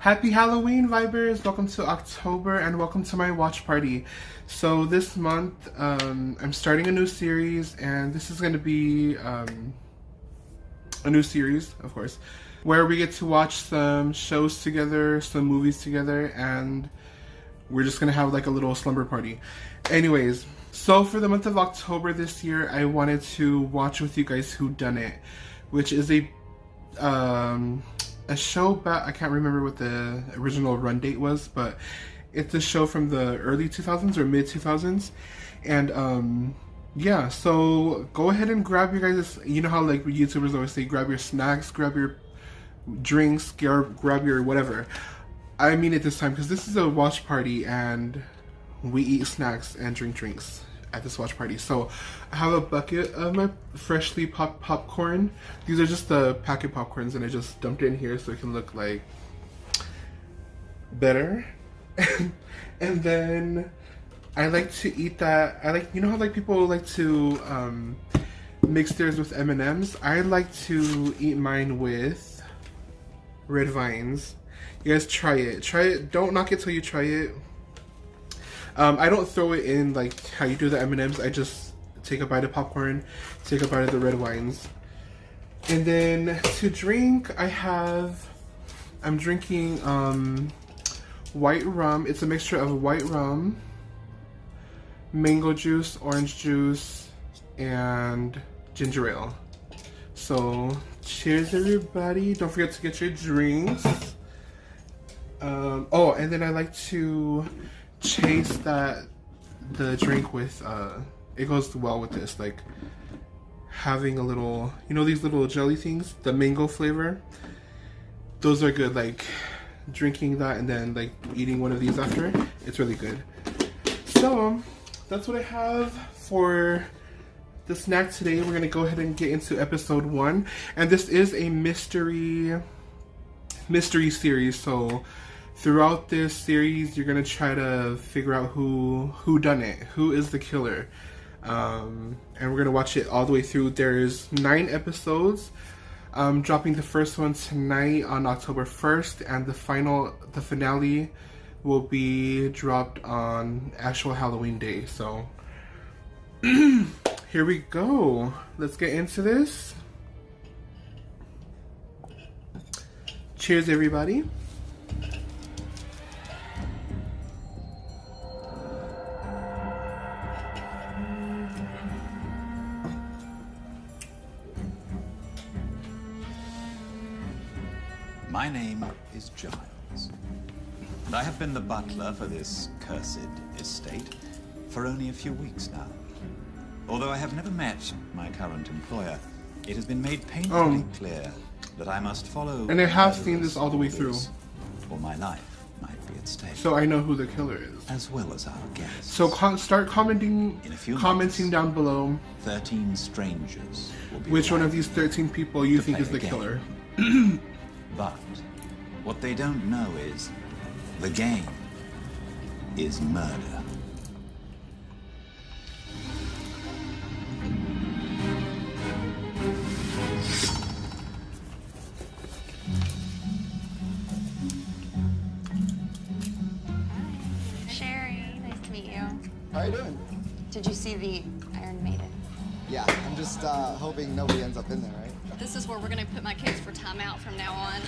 Happy Halloween, Vibers! Welcome to October and welcome to my watch party. So this month, I'm starting a new series, and this is going to be a new series, of course, where we get to watch some shows together, some movies together, and we're just going to have like a little slumber party. Anyways, so for the month of October this year, I wanted to watch with you guys Whodunnit, which is a show back, I can't remember what the original run date was, but it's a show from the early 2000s or mid 2000s. And yeah, so go ahead and grab your guys', you know how like YouTubers always say, grab your snacks, grab your drinks, grab your whatever. I mean it this time because this is a watch party and we eat snacks and drink drinks at this watch party. So I have a bucket of my freshly popped popcorn. These are just the packet popcorns, and I just dumped it in here so it can look like better. And then I like to eat that. I like, you know how like people like to mix theirs with M&Ms? I like to eat mine with red vines. You guys try it. Try it. Don't knock it till you try it. I don't throw it in like how you do the M&Ms. I just take a bite of popcorn, take a bite of the red wines. And then to drink, I'm drinking white rum. It's a mixture of white rum, mango juice, orange juice, and ginger ale. So cheers everybody. Don't forget to get your drinks. Oh, and then I like to chase the drink with it goes well with this, like having a little, you know, these little jelly things, the mango flavor, those are good. Like drinking that and then like eating one of these after, it's really good. So that's what I have for the snack today. We're gonna go ahead and get into episode 1, and this is a mystery series. So throughout this series, you're gonna try to figure out who done it, who is the killer, and we're gonna watch it all the way through. There's 9 episodes. I'm dropping the first one tonight on October 1st, and the finale will be dropped on actual Halloween day. So here we go. Let's get into this. Cheers, everybody. My name is Giles, and I have been the butler for this cursed estate for only a few weeks now. Although I have never met my current employer, it has been made painfully clear that I must follow. And I have seen this all the way through, or my life might be at stake. so I know who the killer is, as well as our guests. So start commenting down below 13 strangers will be which one of these 13 people you think is the killer. But what they don't know is the game is murder. Sherry, nice to meet you. How are you doing? Did you see the Iron Maiden? Yeah, I'm just hoping nobody ends up in there, right? This is where we're gonna put my kids for timeout from now on.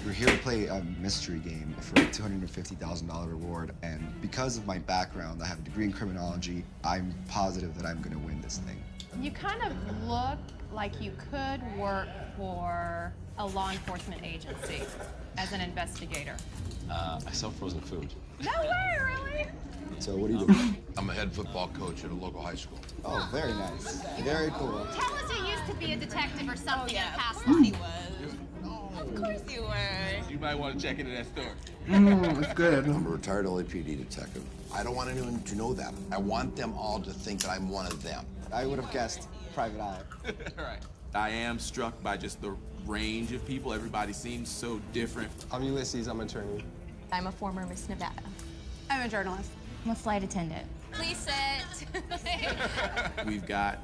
We're here to play a mystery game for a $250,000 reward, and because of my background, I have a degree in criminology, I'm positive that I'm gonna win this thing. You kind of look like you could work for a law enforcement agency as an investigator. I sell frozen food. No way, really? So what do you do? I'm a head football coach at a local high school. Oh, very nice. Very cool. Tell us you used to be a detective or something in past He life. was. Of course you were. You might want to check into that store. It's good. I'm a retired LAPD detective. I don't want anyone to know that. I want them all to think that I'm one of them. I would have guessed private eye. All right. I am struck by just the range of people. Everybody seems so different. I'm Ulysses, I'm an attorney. I'm a former Miss Nevada. I'm a journalist. I'm a flight attendant. Please sit. We've got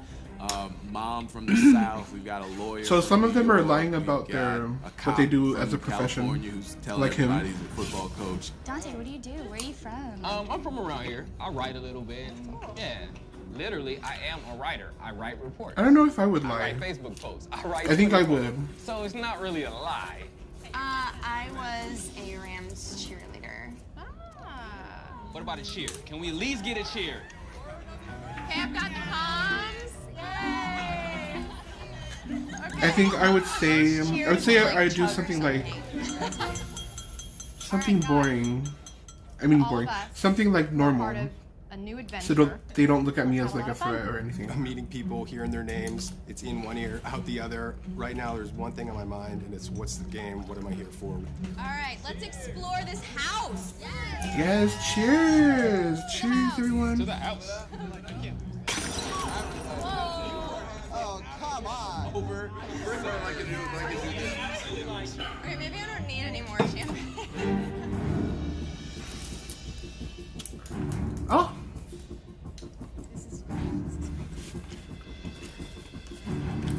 mom from the South. We've got a lawyer. So some of from them New are York. lying We've about got their a what cop they do from as a profession, California who's telling like him. everybody he's a football coach. Dante, what do you do? Where are you from? I'm from around here. I write a little bit. Yeah, literally, I am a writer. I write reports. I don't know if I would I lie. write Facebook posts. I write. I think I Twitter would. posts. So it's not really a lie. I was a Rams cheerleader. What about a cheer? Can we at least get a cheer? Okay, I've got the palms. Yay! I think I would say I do something like something boring. I mean All boring. of us Something like Part normal. of a new adventure. So they don't look at me as Have a like lot a of fun. threat or anything. I'm meeting people, hearing their names. It's in one ear, out the other. Right now, there's one thing on my mind, and it's what's the game? What am I here for? All right, let's explore this house. Yes, cheers! Cheers, To everyone. the house. Oh, come on. Over. First of all, I can do this. Okay, maybe I don't need any more champagne. Oh,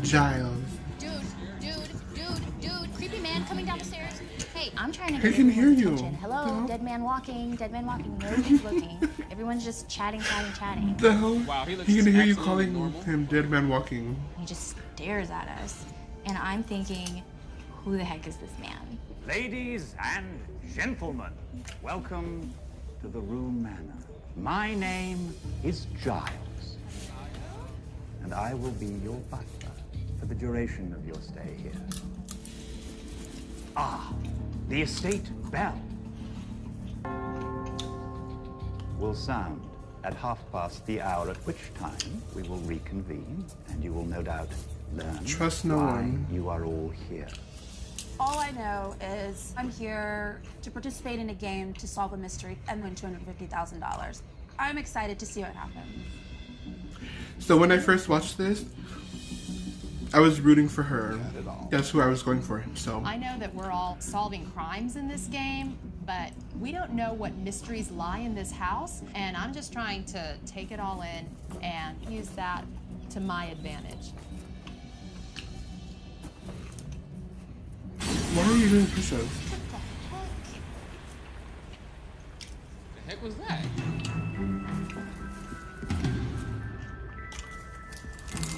Giles. Dude, creepy man coming down the stairs. Hey, I'm trying to I get can hear everyone's you. attention. Hello, The hell? dead man walking, nobody's looking. Everyone's just chatting. The hell? Wow, he looks He can hear you absolutely calling normal. him dead man walking. He just stares at us. And I'm thinking, who the heck is this man? Ladies and gentlemen, welcome to the Room Manor. My name is Giles, and I will be your butler for the duration of your stay here. Ah, the estate bell will sound at 1/2 the hour, at which time we will reconvene, and you will no doubt learn Trust no why one. you are all here. All I know is I'm here to participate in a game to solve a mystery and win $250,000. I'm excited to see what happens. So when I first watched this, I was rooting for her. That's who I was going for. So I know that we're all solving crimes in this game, but we don't know what mysteries lie in this house, and I'm just trying to take it all in and use that to my advantage. why are you doing push-ups? The heck was that?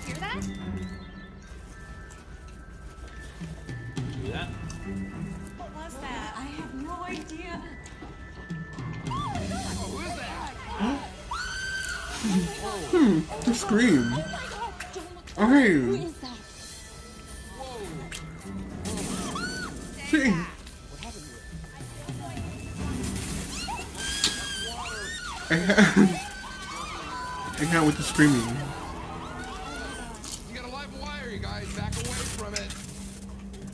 Hear that? Yeah. What was that? I have no idea. The scream. Okay. See. I can't with the screaming. You got a live wire, you guys. Back away from it.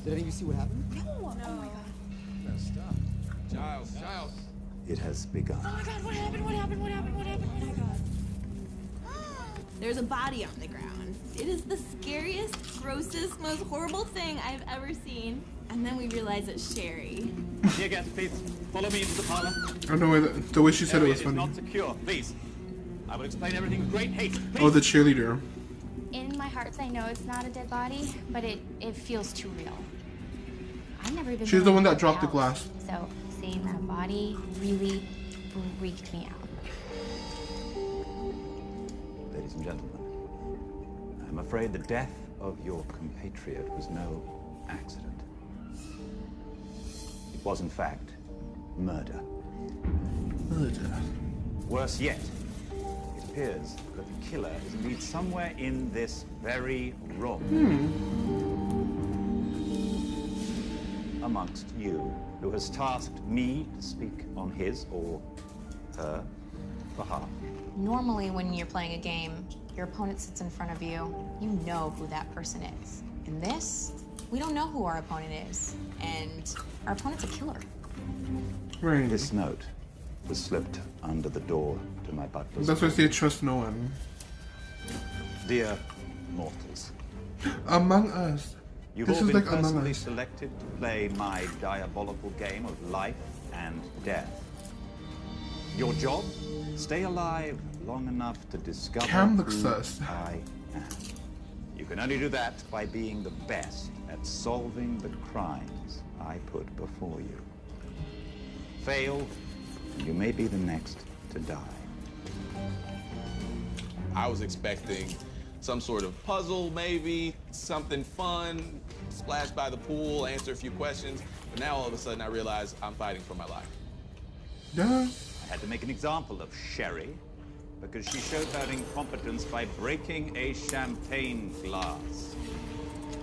Did any of you see what happened? Oh my god. Messed up. Giles. It has begun. Oh my god, what happened? Oh my god. There's a body on the ground. It is the scariest, grossest, most horrible thing I've ever seen. And then we realize it's Sherry. Dear guests, please follow me into the parlor. I don't know why the way she said it Area was is funny. not secure. Please. I will explain everything in great haste. Please. Oh, the cheerleader. In my heart, I know it's not a dead body, but it feels too real. I've never even She's been the in one a that dropped the house, glass. So seeing that body really freaked me out. Ladies and gentlemen, I'm afraid the death of your compatriot was no accident. It was, in fact, murder. Murder. Worse yet, it appears that the killer is indeed somewhere in this very room. Amongst you, who has tasked me to speak on his or her behalf. Normally, when you're playing a game, your opponent sits in front of you. You know who that person is. In this, we don't know who our opponent is, and our opponent's a killer. Right. This note was slipped under the door to my butler's. That's why I say trust no one. Dear mortals, Among Us. you've This all is been like Among personally Us. selected to play my diabolical game of life and death. Your job? Stay alive long enough to discover Cam looks who sus. I am. You can only do that by being the best at solving the crimes I put before you. Fail, and you may be the next to die. I was expecting some sort of puzzle, maybe, something fun, splash by the pool, answer a few questions, but now all of a sudden I realize I'm fighting for my life. Yeah. I had to make an example of Sherry because she showed her incompetence by breaking a champagne glass.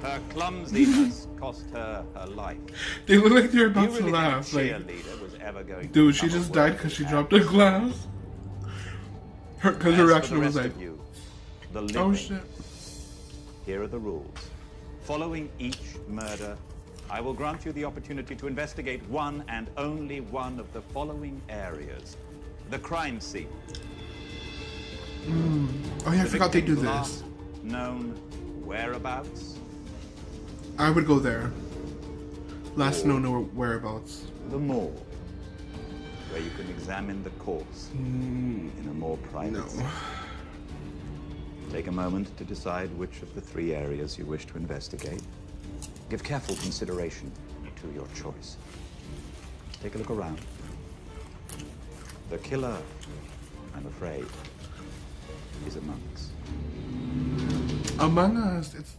Her clumsiness cost her her life. They look like they're Do you about to really laugh. think a Like, cheerleader was ever going to dude, she become a just died worthy because she dropped a actress? glass. Because her As for reaction the was rest like, of you, the oh living, shit. here are the rules. Following each murder, I will grant you the opportunity to investigate one and only one of the following areas. The crime scene. Oh yeah, I The forgot they do victim's this. last known whereabouts. I would go there. Last known whereabouts. The morgue, where you can examine the corpse in a more private setting. Take a moment to decide which of the three areas you wish to investigate. Give careful consideration to your choice. Take a look around. The killer, I'm afraid, is among us. Among Us. It's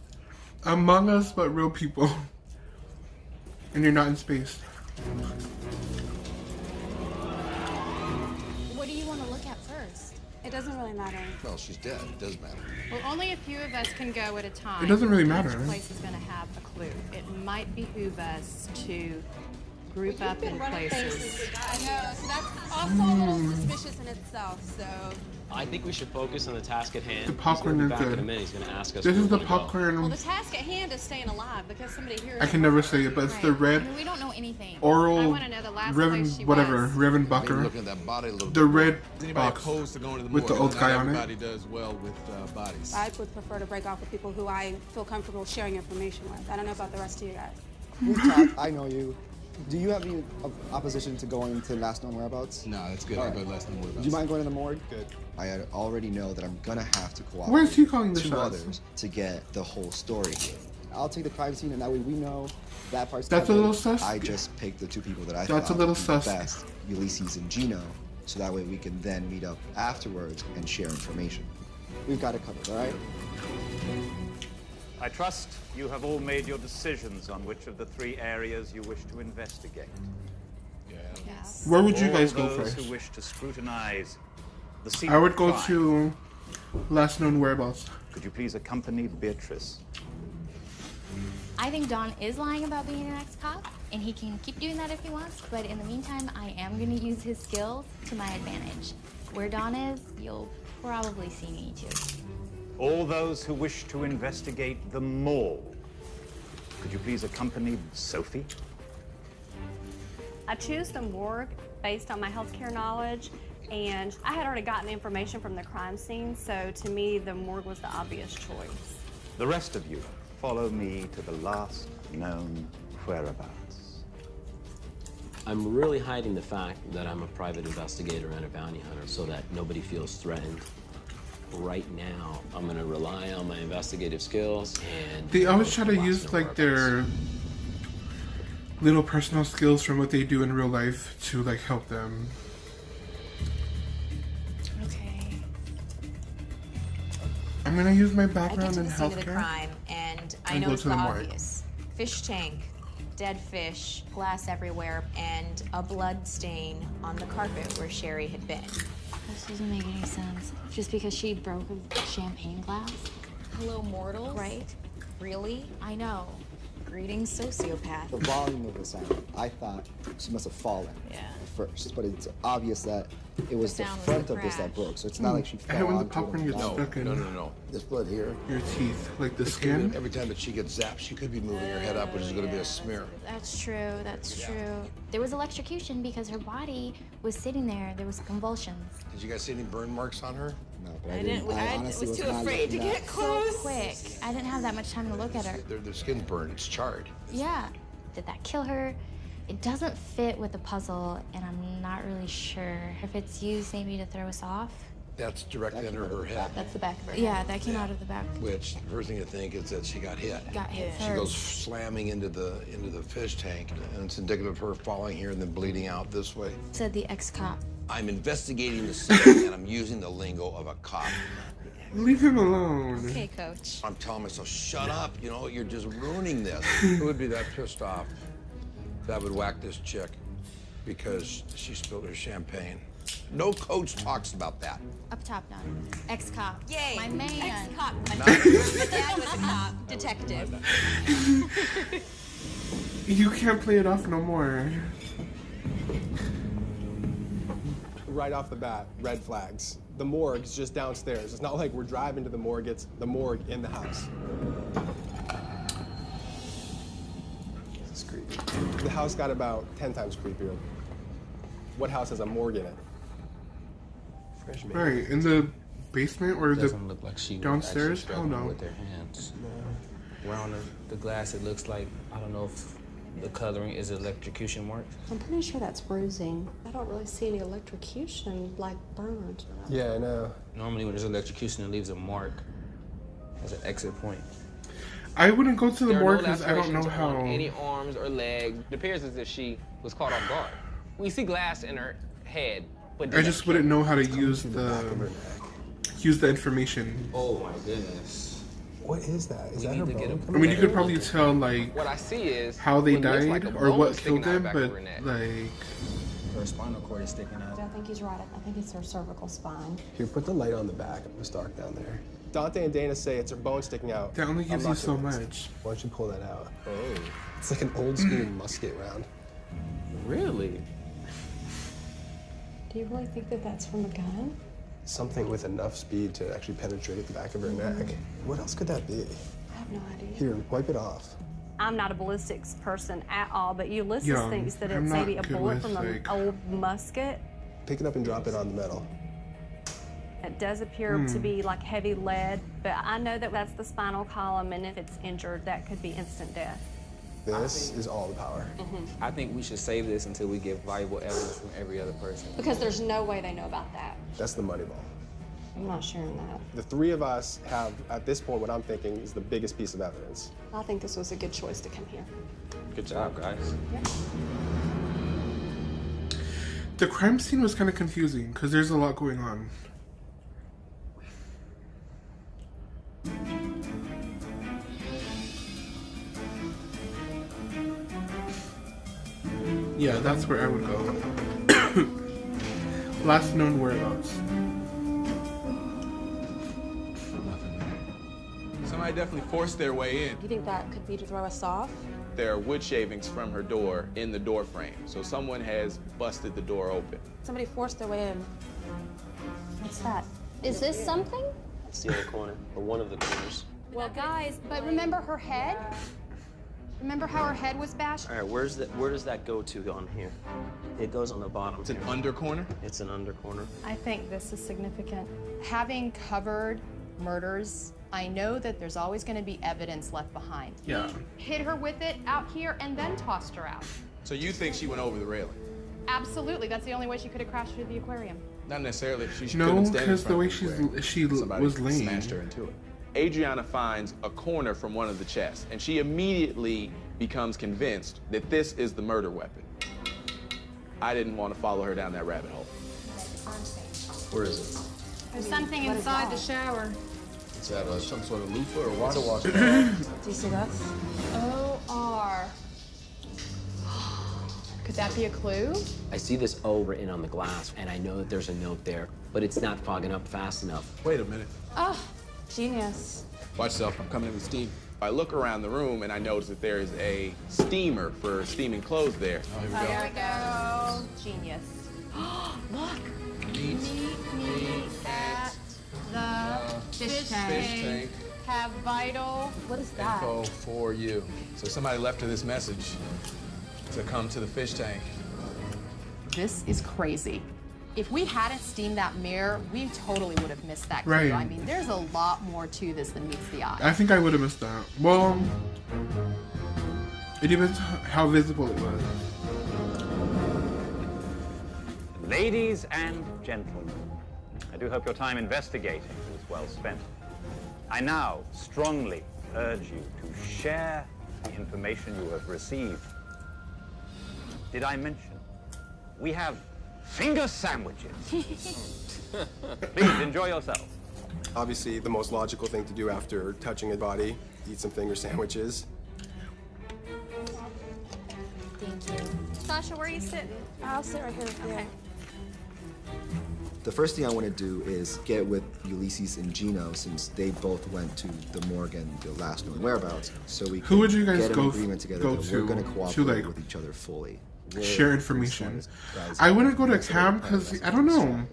Among Us, but real people. And you're not in space. What do you want to look at first? It doesn't really matter. Well, she's dead. It does matter. Well, only a few of us can go at a time. It doesn't really matter. Each place is going to have a clue. It might behoove us to group up in places. I know, so that's also a little suspicious in itself, so... I think we should focus on the task at hand. The popcorn He's is gonna be back good. in a minute. He's going to ask us. This where is the we're gonna go. popcorn. Well, the task at hand is staying alive because somebody here. I can never say it, but it's the red I mean, we don't know anything. oral I want to know the last Reverend place she whatever was. Reverend Maybe Bucker. looking at that body a little The bit. red Is anybody box opposed to going to the with the morgue? old Not guy on it. everybody does well with bodies. I would prefer to break off with people who I feel comfortable sharing information with. I don't know about the rest of you guys. We talked. I know you. Do you have any opposition to going to last known whereabouts? No, that's good. All I'll right. go last known whereabouts. Do you mind going to the morgue? Good. I already know that I'm gonna have to cooperate. Where is he calling the two shots? others to get the whole story. I'll take the crime scene, and that way we know that part's. That's a covered. little sus. I just picked the two people that I That's thought a little would be sus. the best, Ulysses and Gino, so that way we can then meet up afterwards and share information. We've got it covered, all right? I trust you have all made your decisions on which of the three areas you wish to investigate. Yes. Where would you All guys go those first? who wish to scrutinize the scene I would of go crime, to last known whereabouts. Could you please accompany Beatrice? I think Don is lying about being an ex-cop, and he can keep doing that if he wants, but in the meantime, I am going to use his skills to my advantage. Where Don is, you'll probably see me too. All those who wish to investigate the morgue, could you please accompany Sophie? I choose the morgue based on my healthcare knowledge, and I had already gotten information from the crime scene, so to me, the morgue was the obvious choice. The rest of you, follow me to the last known whereabouts. I'm really hiding the fact that I'm a private investigator and a bounty hunter so that nobody feels threatened. Right now, I'm going to rely on my investigative skills and... They always try to last use known like whereabouts. their little personal skills from what they do in real life to like help them. Okay. I'm gonna use my I get background to in the scene of the healthcare. crime, and I and know go it's to the the morgue. obvious. Fish tank, dead fish, glass everywhere, and a blood stain on the carpet where Sherry had been. This doesn't make any sense. Just because she broke a champagne glass? Hello, mortals. Right? Really? I know. Greetings, sociopath. The volume of the sound, I thought she must have fallen first, but it's obvious that it was the sound was front the of this that crash. broke, so it's not like she I hate fell when the onto popcorn it. gets No, stuck in no. This blood here. your teeth, like the This skin. could be- Every time that she gets zapped, she could be moving her head up, which is going to be a smear. That's true, that's true. There was electrocution because her body was sitting there. There was convulsions. Did you guys see any burn marks on her? No, but I honestly was too not afraid to looking get at- close. So quick. I didn't have that much time to look at her. Their skin's burned. It's charred. Yeah. Did that kill her? It doesn't fit with the puzzle, and I'm not really sure if it's used maybe to throw us off. That's directly under her head. That's the back of her head. Yeah, that came out of the back. Which first thing to think is that she got hit. Got hit She goes slamming into the fish tank, and it's indicative of her falling here and then bleeding out this way. Said the ex-cop. I'm investigating the scene, and I'm using the lingo of a cop. Leave him alone. Okay, coach. I'm telling myself, shut up, you know, you're just ruining this. Who would be that pissed off that would whack this chick because she spilled her champagne? No coach talks about that. Up top, Don. Ex-cop. Yay. My man. Ex-cop. Not- My dad was a cop. Detective. You can't play it off no more. Right off the bat, red flags. The morgue's just downstairs. It's not like we're driving to the morgue, it's the morgue in the house. This is creepy. The house got about 10 times creepier. What house has a morgue in it? Fresh meat. Right, in the basement or the Doesn't look like she was downstairs? actually Hell struggling no. with their hands. Around the glass, it looks like, I don't know if the coloring is electrocution marks. I'm pretty sure that's bruising. I don't really see any electrocution, like burned. Yeah, I know. Normally when there's electrocution, it leaves a mark as an exit point. I wouldn't go to the There are morgue no because I don't know lacerations how. on any arms or legs. It appears as if she was caught off guard. We see glass in her head, but I just wouldn't know how to use the information. Oh my goodness. What is that? Is We that need her to get bone? him- I mean, you could probably tell like What I see is how they what looks died like a or bone what sticking killed out them, back but of her neck. like Her spinal cord is sticking out. I think he's right. I think it's her cervical spine. Here, put the light on the back. It's dark down there. Dante and Dana say it's her bone sticking out. that only I'm gives you not so convinced. much. Why don't you pull that out? Oh. It's like an old school musket round. Really? Do you really think that that's from a gun? Something with enough speed to actually penetrate the back of her neck. What else could that be? I have no idea. Here, wipe it off. I'm not a ballistics person at all, but Ulysses Yeah, thinks that I'm it's not maybe a good bullet with, from an like- old musket. Pick it up and drop it on the metal. It does appear to be like heavy lead, but I know that that's the spinal column, and if it's injured, that could be instant death. This is all the power. I think we should save this until we get valuable evidence from every other person. Because there's no way they know about that. That's the money ball. I'm not sharing that. The three of us have, at this point, what I'm thinking is the biggest piece of evidence. I think this was a good choice to come here. Good job, guys. The crime scene was kind of confusing because there's a lot going on. Yeah, that's where I would go. Last known whereabouts. Somebody definitely forced their way in. You think that could be to throw us off? There are wood shavings from her door in the door frame, so someone has busted the door open. Somebody forced their way in. What's that? Is this something? It's the other corner, or one of the corners. Well, guys, but remember her head? Remember how her head was bashed? All right, where does that go to on here? It goes on the bottom. It's an under corner? It's an under corner. I think this is significant. Having covered murders, I know that there's always going to be evidence left behind. Yeah. Hit her with it out here and then tossed her out. So you think she went over the railing? Absolutely. That's the only way she could have crashed through the aquarium. Not necessarily. She No, couldn't stand in because the front way of the aquarium. she Somebody was laying. smashed her into it. Adriana finds a corner from one of the chests, and she immediately becomes convinced that this is the murder weapon. I didn't want to follow her down that rabbit hole. Where is it? There's something inside the shower. Is that some sort of loofah or water washer? Do you see that? O-R. Could that be a clue? I see this O written on the glass, and I know that there's a note there, but it's not fogging up fast enough. Wait a minute. Oh, genius. Watch yourself. I'm coming in with steam. I look around the room and I notice that there is a steamer for steaming clothes there. Oh, here we go. There we go. Genius. Look. Meet me at the fish tank. Have vital. What is that? Info for you. So somebody left her this message to come to the fish tank. This is crazy. If we hadn't steamed that mirror, we totally would have missed that clue. Right. I mean, there's a lot more to this than meets the eye. I think I would have missed that. Well, it depends how visible it was. Ladies and gentlemen, I do hope your time investigating was well spent. I now strongly urge you to share the information you have received. Did I mention we have finger sandwiches? Please enjoy yourself. Obviously, the most logical thing to do after touching a body, eat some finger sandwiches. Thank you. Sasha, where are you sitting? I'll sit right here with you. Okay. The first thing I want to do is get with Ulysses and Gino, since they both went to the morgue and the last known whereabouts, so we Who would you guys get go an agreement together go that to we're going to cooperate like with each other fully. share information? I wouldn't go to Cam because I don't know.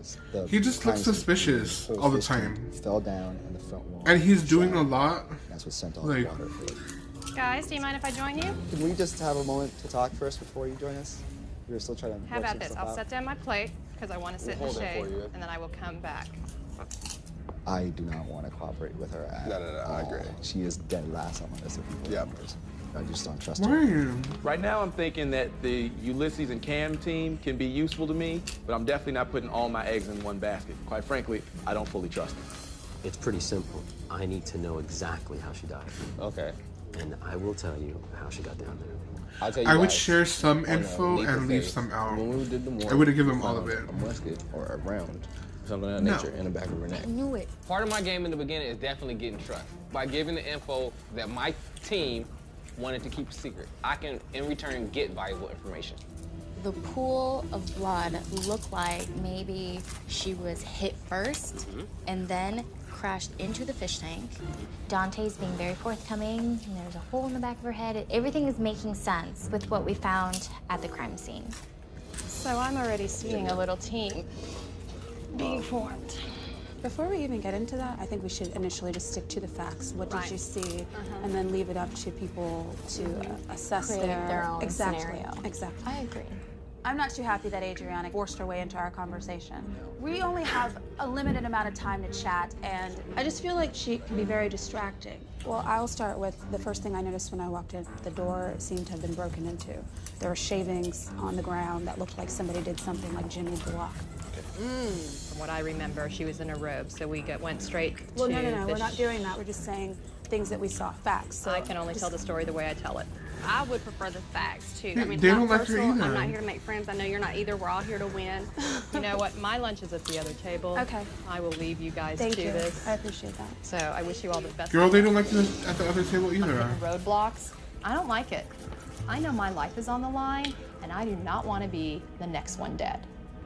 He just looks suspicious all the time, Fell down in the front wall. and he's doing a lot. That's what sent all Like, the water. Guys, do you mind if I join you? Can we just have a moment to talk first before you join us? We were still trying to How work about some this? stuff I'll out. set down my plate because I want to sit in the hold it shade, for you. and then I will come back. I do not want to cooperate with her at No, I agree. She is dead last on my list of people. Yep. I just don't trust her. Why? Right now, I'm thinking that the Ulysses and Cam team can be useful to me, but I'm definitely not putting all my eggs in one basket. Quite frankly, I don't fully trust them. It's pretty simple. I need to know exactly how she died. Okay. And I will tell you how she got down there. I'll tell you I would guys, share some on a info leap and of leave faith, some out. When we did the morgue, I wouldn't give we him all found of it. A musket or a round, something of that No. nature, in the back of her neck. I knew it. Part of my game in the beginning is definitely getting trust. By giving the info that my team wanted to keep secret, I can, in return, get valuable information. The pool of blood looked like maybe she was hit first and then crashed into the fish tank. Dante's being very forthcoming, and there's a hole in the back of her head. Everything is making sense with what we found at the crime scene. So I'm already seeing a little team being formed. Before we even get into that, I think we should initially just stick to the facts. What did you see? And then leave it up to people to assess Create their own exactly. scenario. Exactly. I agree. I'm not too happy that Adriana forced her way into our conversation. We only have a limited amount of time to chat, and I just feel like she can be very distracting. Well, I'll start with the first thing I noticed when I walked in. The door seemed to have been broken into. There were shavings on the ground that looked like somebody did something like Jimmy the Lock. From what I remember, she was in a robe, so we went straight Well, to no, the we're not doing that. We're just saying things that we saw, facts. So I can only tell the story the way I tell it. I would prefer the facts too. Yeah, I mean, they not don't like her personal. either. I'm not here to make friends. I know you're not either. We're all here to win. You know what? My lunch is at the other table. Okay. I will leave you guys Thank to you. this. I appreciate that. So I wish you all the best. Girl, they don't like you at the other table either. Roadblocks. I don't like it. I know my life is on the line, and I do not want to be the next one dead.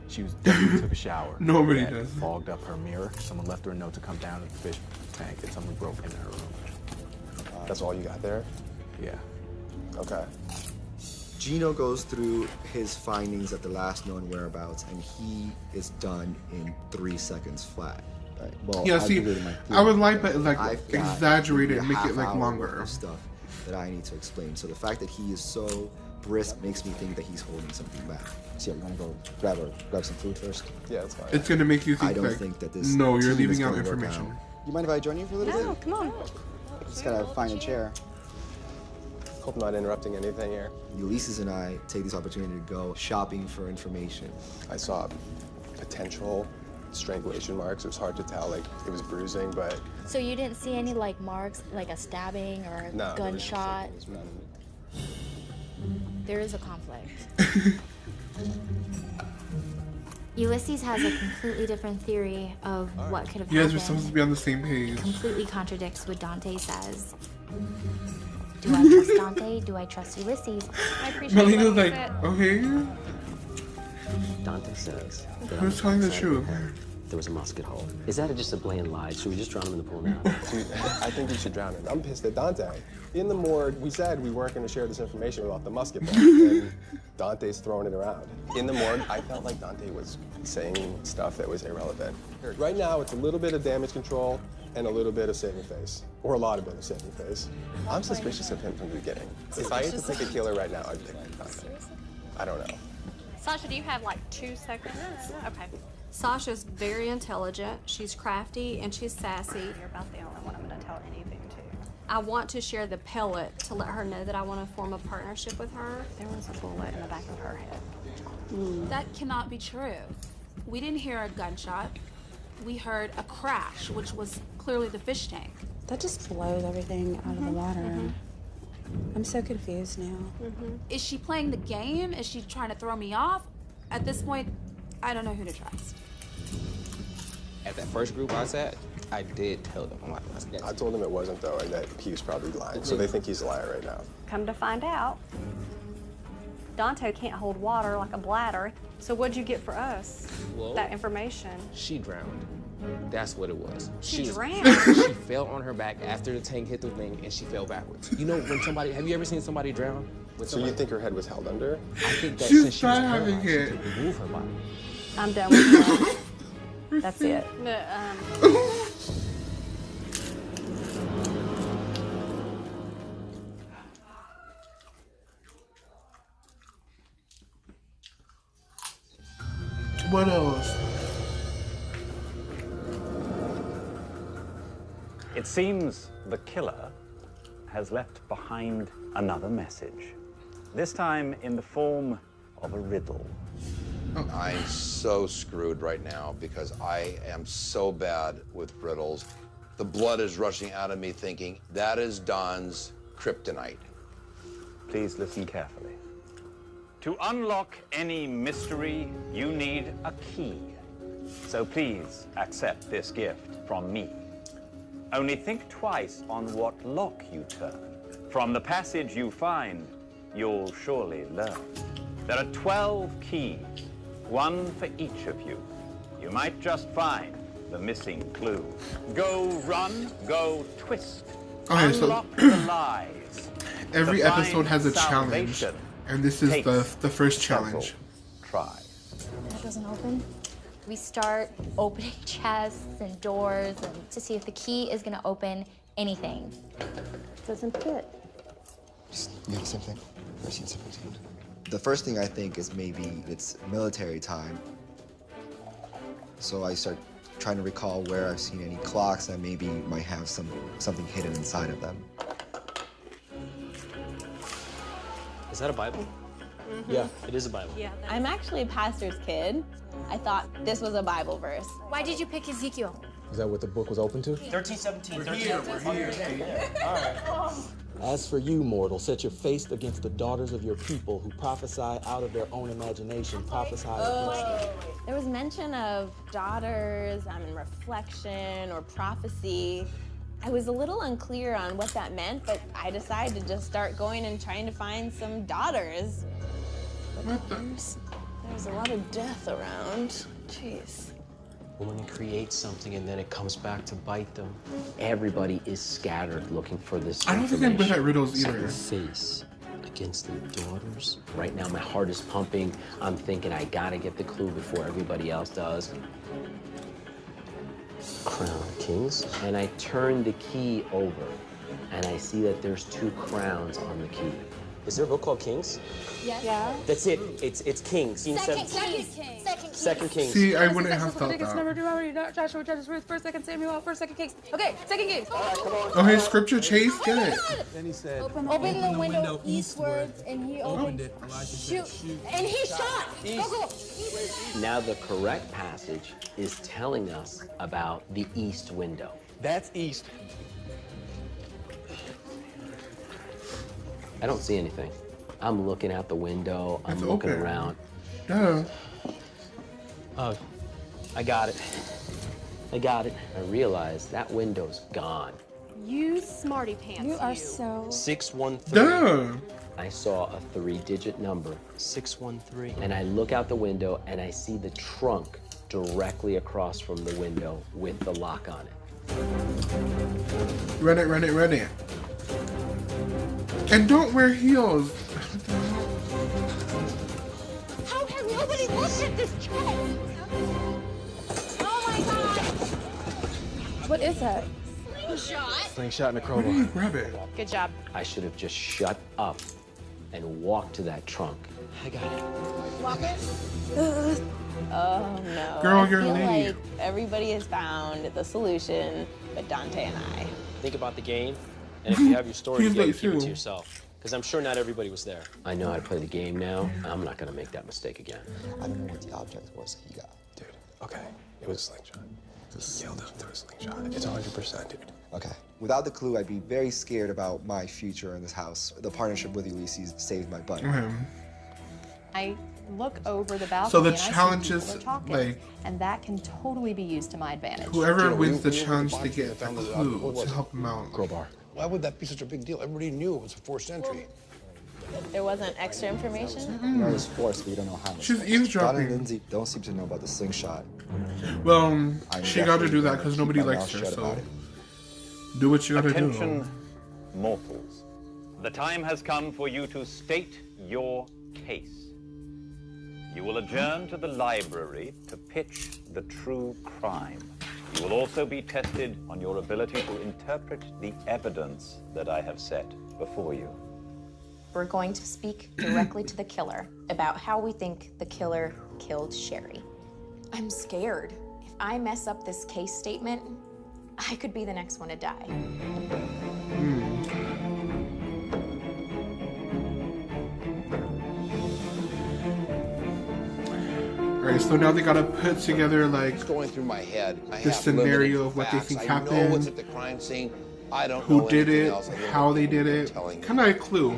She was definitely took a shower. Nobody That does. Fogged up her mirror. Someone left her a note to come down to the fish tank, and someone broke into her room. That's all you got there? Yeah. Okay. Gino goes through his findings at the last known whereabouts, and he is done in 3 seconds flat. Right. Well, Yeah, I'll see, give you my I would like, but like I've got exaggerate it, maybe a make it half like hour longer. worth of stuff that I need to explain. So the fact that he is so brisk makes me think that he's holding something back. So you want to go grab some food first? Yeah, that's fine. It's gonna make you think I don't like, think that this no, you're team leaving is out gonna work information. You mind if I join you for a little No, bit? come on. Just gotta find a chair. Hope I'm not interrupting anything here. Ulysses and I take this opportunity to go shopping for information. I saw potential strangulation marks. It was hard to tell, like it was bruising, but So you didn't see any like marks, like a stabbing or a no. gunshot? There was none. There is a conflict. Ulysses has a completely different theory of what could have You guys are happened. supposed to be on the same page. Completely contradicts what Dante says. Do I trust Dante? Do I trust Ulysses? I appreciate Melina's what you like, said. okay. Dante says that Who's on telling the inside truth? of head, there was a musket hole. Is that just a blatant lie? Should we just drown him in the pool now? Dude, I think you should drown him. I'm pissed at Dante. In the morgue, we said we weren't going to share this information about the musket ball, and Dante's throwing it around. In the morgue, I felt like Dante was saying stuff that was irrelevant. Right now, it's a little bit of damage control and a little bit of saving face, or a lot of bit of saving face. I'm suspicious of him from the beginning. If I had to pick a killer right now, I'd pick Dante. I don't know. Sasha, do you have like 2 seconds? Okay. Sasha's very intelligent, she's crafty, and she's sassy. You're about the only one I'm going to tell anything to. I want to share the pellet to let her know that I want to form a partnership with her. There was a bullet in the back of her head. That cannot be true. We didn't hear a gunshot. we heard a crash, which was clearly the fish tank. That just blows everything out of the water. I'm so confused now. Is she playing the game? Is she trying to throw me off? At this point, I don't know who to trust. At that first group I was at, I did tell them. I told him it wasn't, though, and that he was probably lying. So they think he's a liar right now. Come to find out, Dante can't hold water like a bladder. So what'd you get for us? Well, that information. She drowned. That's what it was. She was- drowned? She fell on her back after the tank hit the thing, and she fell backwards. You know when somebody, have you ever seen somebody drown? So you think her head was held under? I think that She's since she was not having paralyzed, she it. couldn't move her body. I'm done with that. That's it. What else? It seems the killer has left behind another message. This time in the form of a riddle. I'm so screwed right now because I am so bad with riddles. The blood is rushing out of me thinking, that is Don's kryptonite. Please listen carefully. To unlock any mystery, you need a key. So please accept this gift from me. Only think twice on what lock you turn. From the passage you find, you'll surely learn. There are 12 keys, one for each of you. You might just find the missing clue. Go run, go twist. Okay, so Unlock the lies. every To find episode has a challenge, salvation and this is the takes first several challenge. tries. That doesn't open. We start opening chests and doors and to see if the key is gonna open anything. Doesn't fit. You have the same thing? I've seen something too. The first thing I think is maybe it's military time. So I start trying to recall where I've seen any clocks that maybe might have something hidden inside of them. Is that a Bible? Yeah, it is a Bible. Yeah. I'm actually a pastor's kid. I thought this was a Bible verse. Why did you pick Ezekiel? Is that what the book was open to? 1317. We're here. All right. As for you, mortal, set your face against the daughters of your people who prophesy out of their own imagination. Prophesy against you. There was mention of daughters, in reflection or prophecy. I was a little unclear on what that meant, but I decided to just start going and trying to find some daughters. But there's a lot of death around. Jeez. When you create something and then it comes back to bite them, everybody is scattered looking for this I don't think I'm good at riddles So either. your face against the daughters. Right now, my heart is pumping. I'm thinking I gotta get the clue before everybody else does. Crown of Kings. And I turn the key over, and I see that there's 2 crowns on the key. Is there a book called Kings? Yes. Yeah. That's it. It's Kings. Scene Second 17. King. Second Kings. See, I wouldn't have thought Leviticus, that. Number, Deuteronomy, Joshua, Judges, Ruth, 1st, 2nd Samuel, 1st, 2nd Kings. Okay, 2nd Kings. Okay, scripture chase, get it. Then he said, Open the window eastwards, and he opened it. Elijah said, shoot. and he shot. Go. Now, the correct passage is telling us about the east window. That's east. I don't see anything. I'm looking out the window. I'm It's looking open. around. Duh. Oh, I got it. I got it. I realize that window's gone. You smarty pants. You are so. 613. Duh. I saw a 3-digit number, 613. And I look out the window and I see the trunk directly across from the window with the lock on it. Run it, run it, run it. And don't wear heels. How has nobody looked at this chest? Oh my God! What is that? Slingshot. Slingshot and a Where do you crowbar. grab it? Good job. I should have just shut up and walked to that trunk. I got it. Walk it. Oh no. Girl, I you're feel late. like everybody has found the solution, but Dante and I. Think about the game, and if you have your story He's together, late keep it too. to yourself. Because I'm sure not everybody was there. I know how to play the game now. I'm not going to make that mistake again. I don't know what the object was he got. Dude, Okay, it was a slingshot. Just killed him through a slingshot. It's 100%, dude. Okay. Without the clue, I'd be very scared about my future in this house. The partnership with Ulysses saved my butt. I look over the balcony So the and I challenge see is, people are talking, like, and that can totally be used to my advantage. whoever wins the we were challenge, the they box get a that found the- clue what was to it? help them out. Crowbar. Why would that be such a big deal? Everybody knew it was a forced entry. There wasn't extra information? You know it's forced, but you don't know how. She's Don eavesdropping. and Lindsay don't seem to know about the slingshot. Well, I'm she got to definitely do that gonna because keep nobody my likes mouth her, shut so about it. do what you gotta Attention, do. mortals. The time has come for you to state your case. You will adjourn to the library to pitch the true crime. You will also be tested on your ability to interpret the evidence that I have set before you. We're going to speak directly to the killer about how we think the killer killed Sherry. I'm scared. If I mess up this case statement, I could be the next one to die. Alright, so now they gotta put together, like, It's going through my head. I the have scenario limited of what they facts. think I know happened, what's at the crime scene. I don't who know did anything it, else other than how what they people did are it. telling me. Kind of a clue.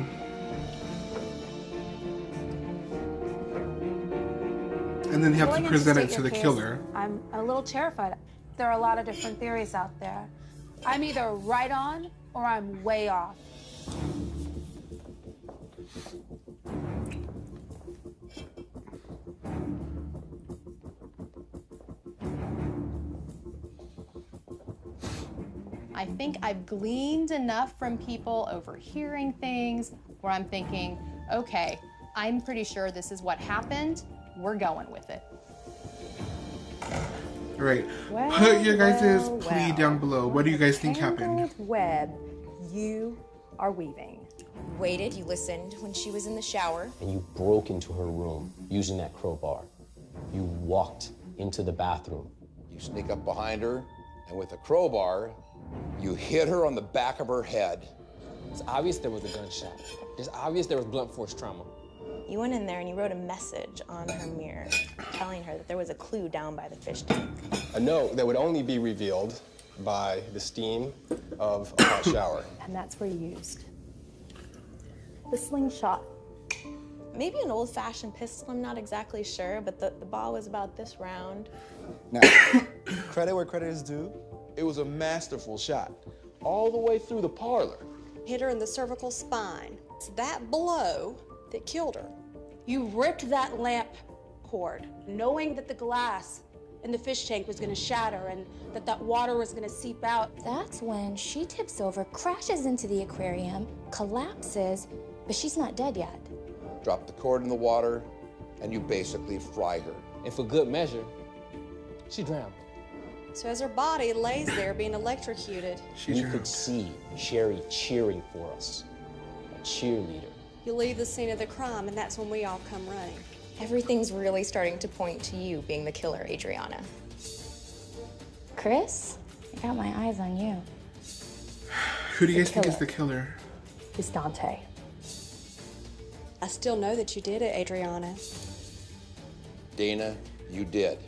And then you have to Going in present it state to your the case, killer. I'm a little terrified. There are a lot of different theories out there. I'm either right on or I'm way off. I think I've gleaned enough from people overhearing things where I'm thinking, okay, I'm pretty sure this is what happened. We're going with it. Alright, Well, put your guys' well, plea well. down below. What do you guys think happened? Tangled web you are weaving. Waited, you listened when she was in the shower. And you broke into her room using that crowbar. You walked into the bathroom. You sneak up behind her, and with a crowbar, you hit her on the back of her head. It's obvious there was a gunshot. It's obvious there was blunt force trauma. You went in there and you wrote a message on her mirror telling her that there was a clue down by the fish tank. A note that would only be revealed by the steam of a hot shower. And that's where you used the slingshot. Maybe an old-fashioned pistol, I'm not exactly sure, but the ball was about this round. Now, credit where credit is due. It was a masterful shot, all the way through the parlor. Hit her in the cervical spine. It's that blow that killed her. You ripped that lamp cord, knowing that the glass in the fish tank was gonna shatter and that water was gonna seep out. That's when she tips over, crashes into the aquarium, collapses, but she's not dead yet. Drop the cord in the water, and you basically fry her. And for good measure, she drowned. So as her body lays there being electrocuted, You could see Sherry cheering for us. A cheerleader. you leave the scene of the crime, and that's when we all come running. Everything's really starting to point to you being the killer, Adriana. Chris, I got my eyes on you. Who do you guys think is the killer? It's Dante. I still know that you did it, Adriana. Dana, you did.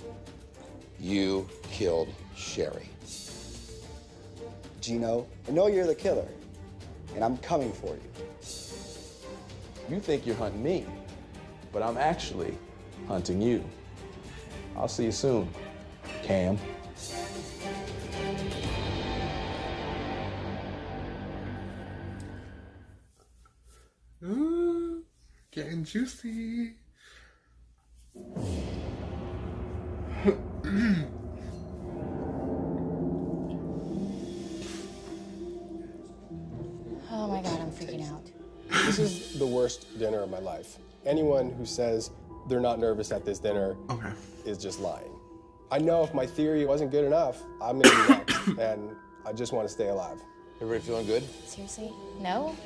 You killed Sherry. Gino, I know you're the killer, and I'm coming for you. You think you're hunting me, but I'm actually hunting you. I'll see you soon, Cam. Ooh, getting juicy. Oh my God, I'm freaking out. This is the worst dinner of my life. Anyone who says they're not nervous at this dinner is just lying. I know if my theory wasn't good enough, I'm gonna be next, and I just want to stay alive. Everybody feeling good? Seriously? No?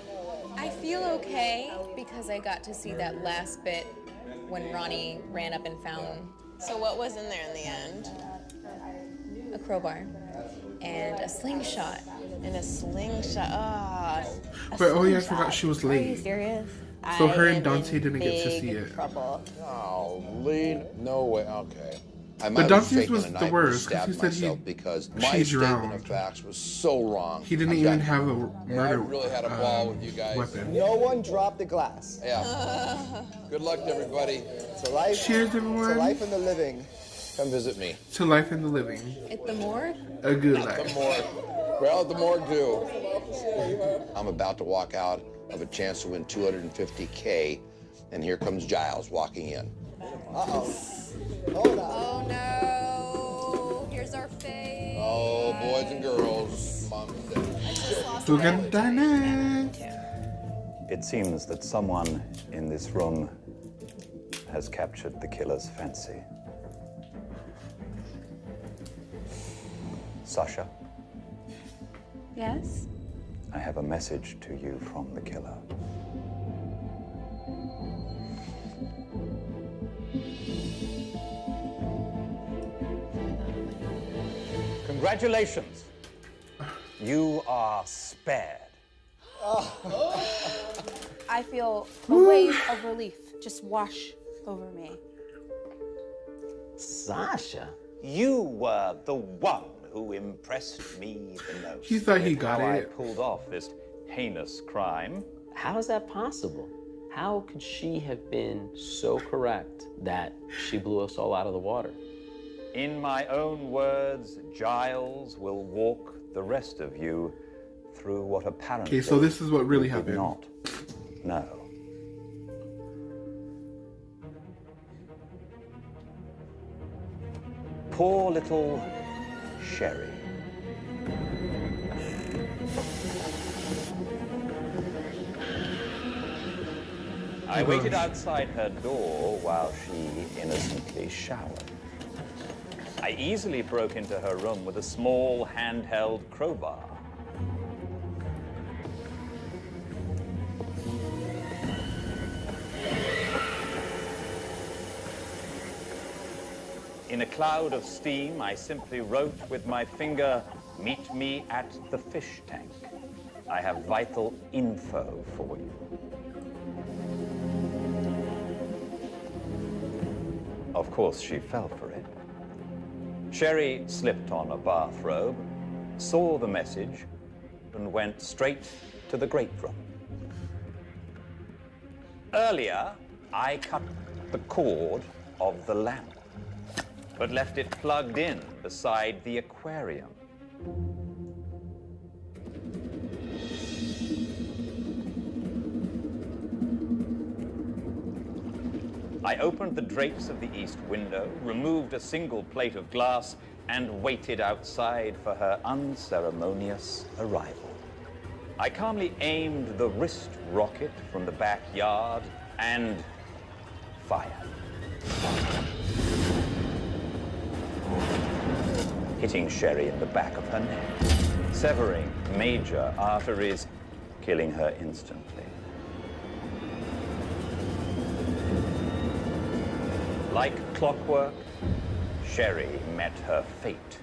I feel okay because I got to see that last bit when Ronnie ran up and found So what was in there in the end? a crowbar and a slingshot. And a slingshot. Ah. But oh yeah, I forgot she was Are you late. serious? So I her am and Dante in didn't get to big see it. Trouble. Oh, lead? No way. Okay. I But might have Dante's shaken was a the knife and worst, 'cause stabbed he said myself because my she statement drowned. of facts was so wrong. He didn't I'm even done. have a Yeah, I murder really had a ball with you guys. weapon. No one dropped the glass. Yeah. Good luck to everybody. To life. Cheers, everyone. To life in the living. Come visit me. To life in the living. At the morgue? A good At the life. morgue. Well, at the morgue too. I'm about to walk out of a chance to win $250K, and here comes Giles walking in. Uh-oh. Hold on. Oh no. Here's our fate. Oh, boys and girls, mom and dad. Whodunnit. It seems that someone in this room has captured the killer's fancy. Sasha, Yes? I have a message to you from the killer. Congratulations. You are spared. I feel a wave of relief just wash over me. Sasha? You were the one who impressed me the most. He thought he with got how I it. pulled off this heinous crime. How is that possible? How could she have been so correct that she blew us all out of the water? In my own words, Giles will walk the rest of you through what apparently Okay, so this is what really you did happened. not know. Poor little Sherry. I waited outside her door while she innocently showered. I easily broke into her room with a small handheld crowbar. In a cloud of steam, I simply wrote with my finger, "Meet me at the fish tank. I have vital info for you." Of course, she fell for it. Sherry slipped on a bathrobe, saw the message, and went straight to the great room. Earlier, I cut the cord of the lamp, but left it plugged in beside the aquarium. I opened the drapes of the east window, removed a single plate of glass, and waited outside for her unceremonious arrival. I calmly aimed the wrist rocket from the backyard and fired. Hitting Sherry in the back of her neck, severing major arteries, killing her instantly. Like clockwork, Sherry met her fate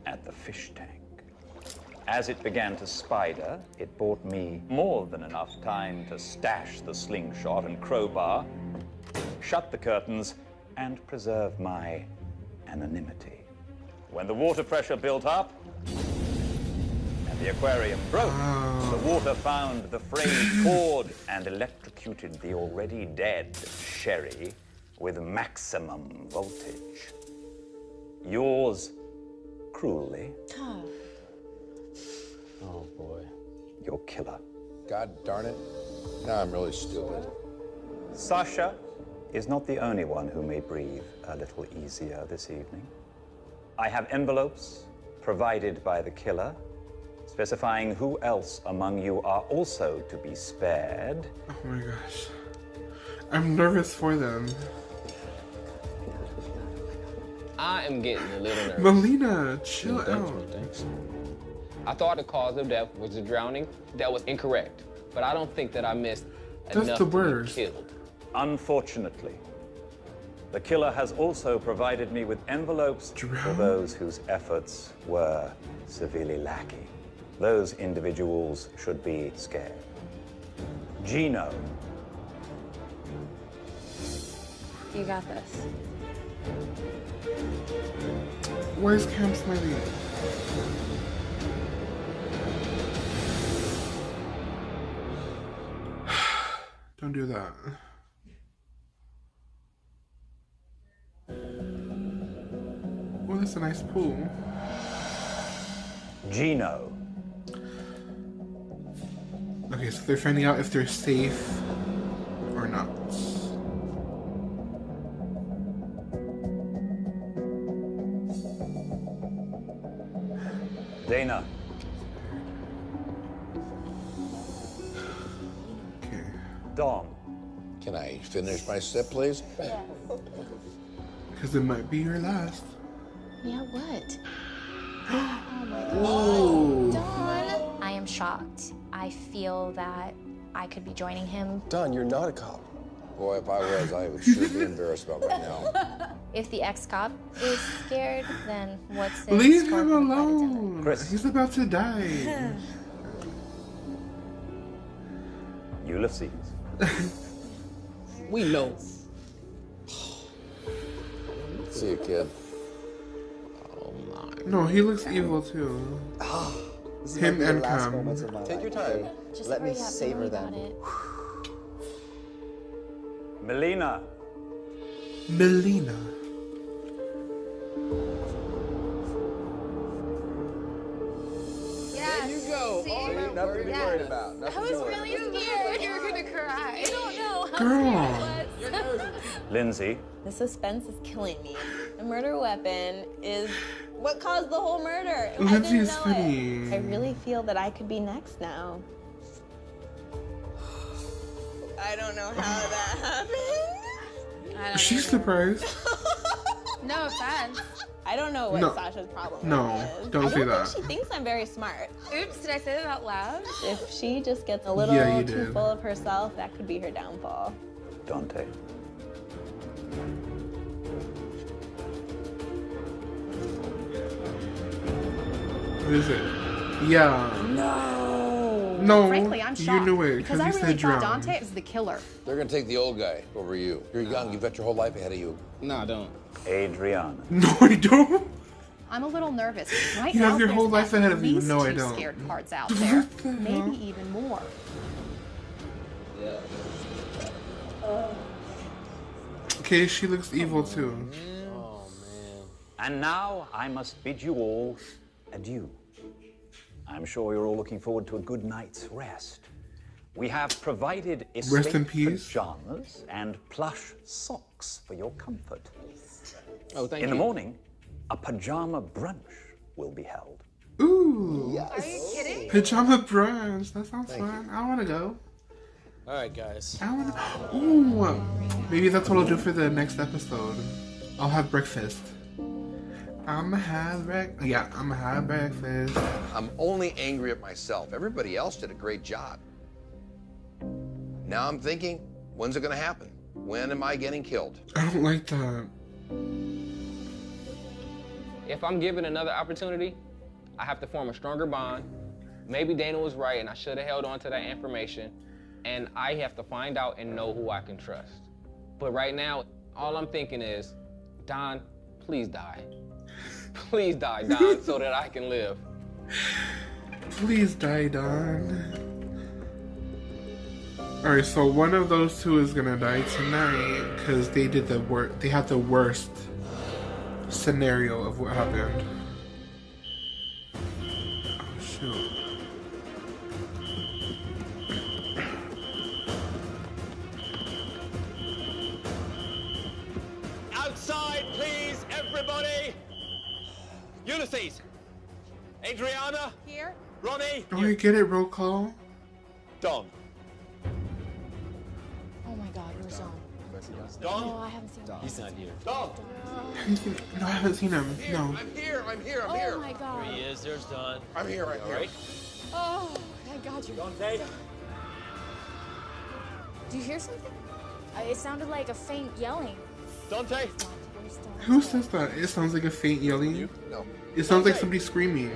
at the fish tank. As it began to spider, it bought me more than enough time to stash the slingshot and crowbar, shut the curtains, and preserve my anonymity. When the water pressure built up and the aquarium broke, the water found the frayed cord and electrocuted the already dead Sherry with maximum voltage. Yours cruelly. Oh boy. Your killer. God darn it. Now I'm really stupid. Sasha is not the only one who may breathe a little easier this evening. I have envelopes provided by the killer, specifying who else among you are also to be spared. Oh my gosh. I'm nervous for them. I am getting a little nervous. Melina, chill out. I thought the cause of death was a drowning. That was incorrect. But I don't think that I missed enough the to worst. be killed. Unfortunately, the killer has also provided me with envelopes for those whose efforts were severely lacking. Those individuals should be scared. Gino. You got this. Where's Cam Smiley? Don't do that. Oh, that's a nice pool. Gino. Okay, so they're finding out if they're safe or not. Dana. Okay. Dom. Can I finish my sip, please? Because it might be your last. Yeah, what? Ooh. Dawn! I am shocked. I feel that I could be joining him. Don, you're not a cop. Boy, if I was, I would sure be embarrassed about right now. If the ex-cop is scared, then what's it? Leave him alone. He's about to die. Ulysses. We know. See you, kid. No, he looks evil too. This is Him like the and last Cam. moments of my Take your life, time. okay? Just Let me hurry up, savor don't worry them. about it. Melina. Melina. There you go. See? Nothing to be worried about. I Nothing was to worry really scared you were gonna cry. I don't know how Girl. scared I was. Lindsay. The suspense is killing me. The murder weapon is what caused the whole murder. I Lindsay didn't is know funny. it. I really feel that I could be next now. I don't know how that happened. I don't She's either. surprised. No offense. I don't know what No. Sasha's problem No, is. don't I say don't that. think she thinks I'm very smart. Oops, did I say that out loud? If she just gets a little Yeah, you too did. full of herself, that could be her downfall. Dante. What is it? Yeah. No. No, Frankly, I'm you shocked. knew it, Because 'cause I you really said thought drown. Dante was the killer. They're gonna take the old guy over you. You're young. You've got your whole life ahead of you. Nah, don't. Adriana. No, I don't. I'm a little nervous. Right You now, have your there's whole life at ahead of you. least No, I 2 don't. scared cards out there. What the hell? Maybe even more. Okay, she looks evil too. Oh, man. And now I must bid you all adieu. I'm sure you're all looking forward to a good night's rest. We have provided Rest in estate peace. pajamas and plush socks for your comfort. Oh, thank In you. the morning, a pajama brunch will be held. Ooh. Are you kidding? Pajama brunch. That sounds fun. I want to go. All right, guys. I want to. Ooh. Maybe that's what I'll do for the next episode. I'll have breakfast. I'ma have breakfast. I'm only angry at myself. Everybody else did a great job. Now I'm thinking, when's it gonna happen? When am I getting killed? I don't like that. If I'm given another opportunity, I have to form a stronger bond. Maybe Dana was right and I should have held on to that information. And I have to find out and know who I can trust. But right now, all I'm thinking is, Don, please die. Please die, Don, so that I can live. Please die, Don. Alright, so one of those two is gonna die tonight because they did the worst. They had the worst scenario of what happened. Oh, shoot. Outside, please, everybody! Ulysses! Adriana! Here? Ronnie! Oh, I get it, roll call. Don. Oh my God, where's Don? Don? No, I haven't seen him. He's not here. Don! No, I haven't seen him. No. I'm here. I'm here. I'm Oh here. my God. There he is. There's Don. I'm here. I'm All here. right. Oh, thank God you're Dante? Do you hear something? It sounded like a faint yelling. Dante? Where's Don? Who says that? It sounds like a faint yelling. No. It sounds like somebody screaming.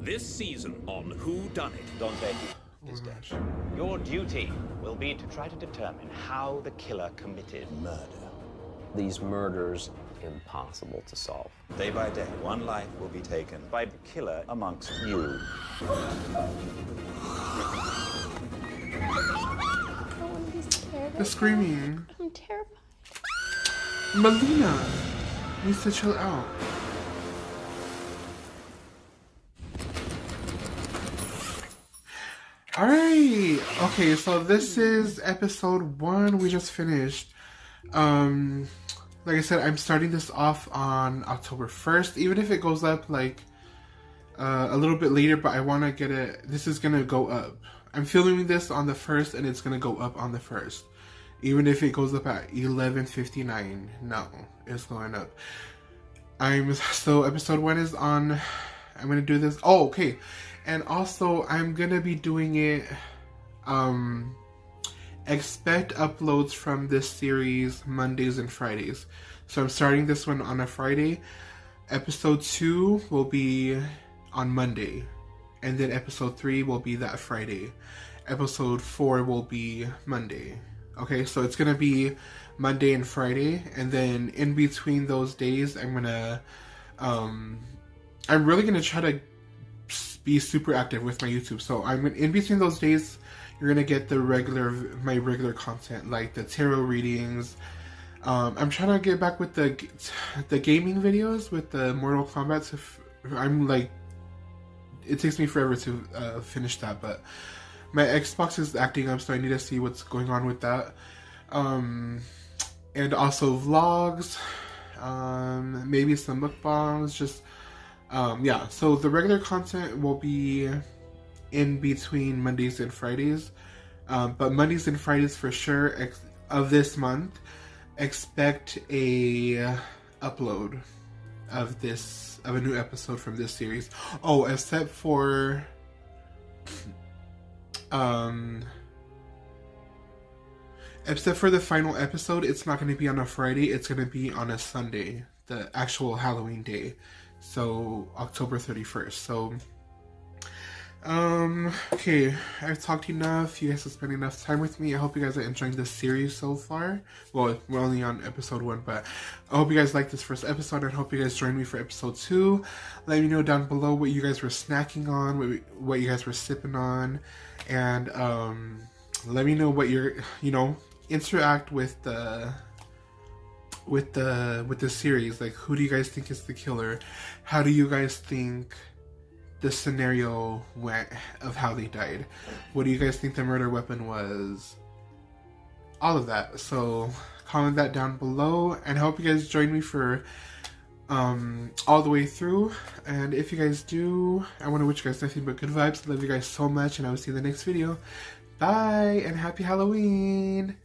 This season on Whodunnit. Dante is dead. Your duty will be to try to determine how the killer committed murder. These murders, impossible to solve. Day by day, one life will be taken by the killer amongst you. I don't want to be scared. The screaming. I'm terrified. Melina needs to chill out. Alright. Okay, so this is episode 1 we just finished. Like I said, I'm starting this off on October 1st, even if it goes up like a little bit later, but I want to get it. This is going to go up. I'm filming this on the 1st and it's going to go up on the 1st. Even if it goes up at 11:59. No, it's going up. So episode 1 is on. I'm going to do this. Oh, okay. And also, I'm going to be doing it, expect uploads from this series Mondays and Fridays. So I'm starting this one on a Friday. Episode 2 will be on Monday. And then episode 3 will be that Friday. Episode 4 will be Monday. Okay, so it's going to be Monday and Friday. And then in between those days, I'm really going to try to be super active with my YouTube. So in between those days, you're gonna get my regular content, like the tarot readings. I'm trying to get back with the gaming videos with the Mortal Kombat. I'm like, it takes me forever to finish that, but my Xbox is acting up, so I need to see what's going on with that. And also vlogs, maybe some mukbangs, just yeah. So the regular content will be in between Mondays and Fridays, but Mondays and Fridays for sure of this month, expect a upload of a new episode from this series. Oh, except for the final episode, it's not going to be on a Friday, it's going to be on a Sunday, the actual Halloween day. So October 31st. So okay, I've talked enough. You guys have spent enough time with me. I hope you guys are enjoying this series so far. Well, we're only on episode 1, but I hope you guys liked this first episode, and hope you guys join me for episode 2. Let me know down below what you guys were snacking on, what you guys were sipping on, and let me know what you're, interact with the series. Like, who do you guys think is the killer? How do you guys think the scenario went of how they died? What do you guys think the murder weapon was? All of that. So comment that down below, and I hope you guys join me for all the way through. And if you guys do, I want to wish you guys nothing but good vibes. I love you guys so much, and I will see you in the next video. Bye, and happy Halloween.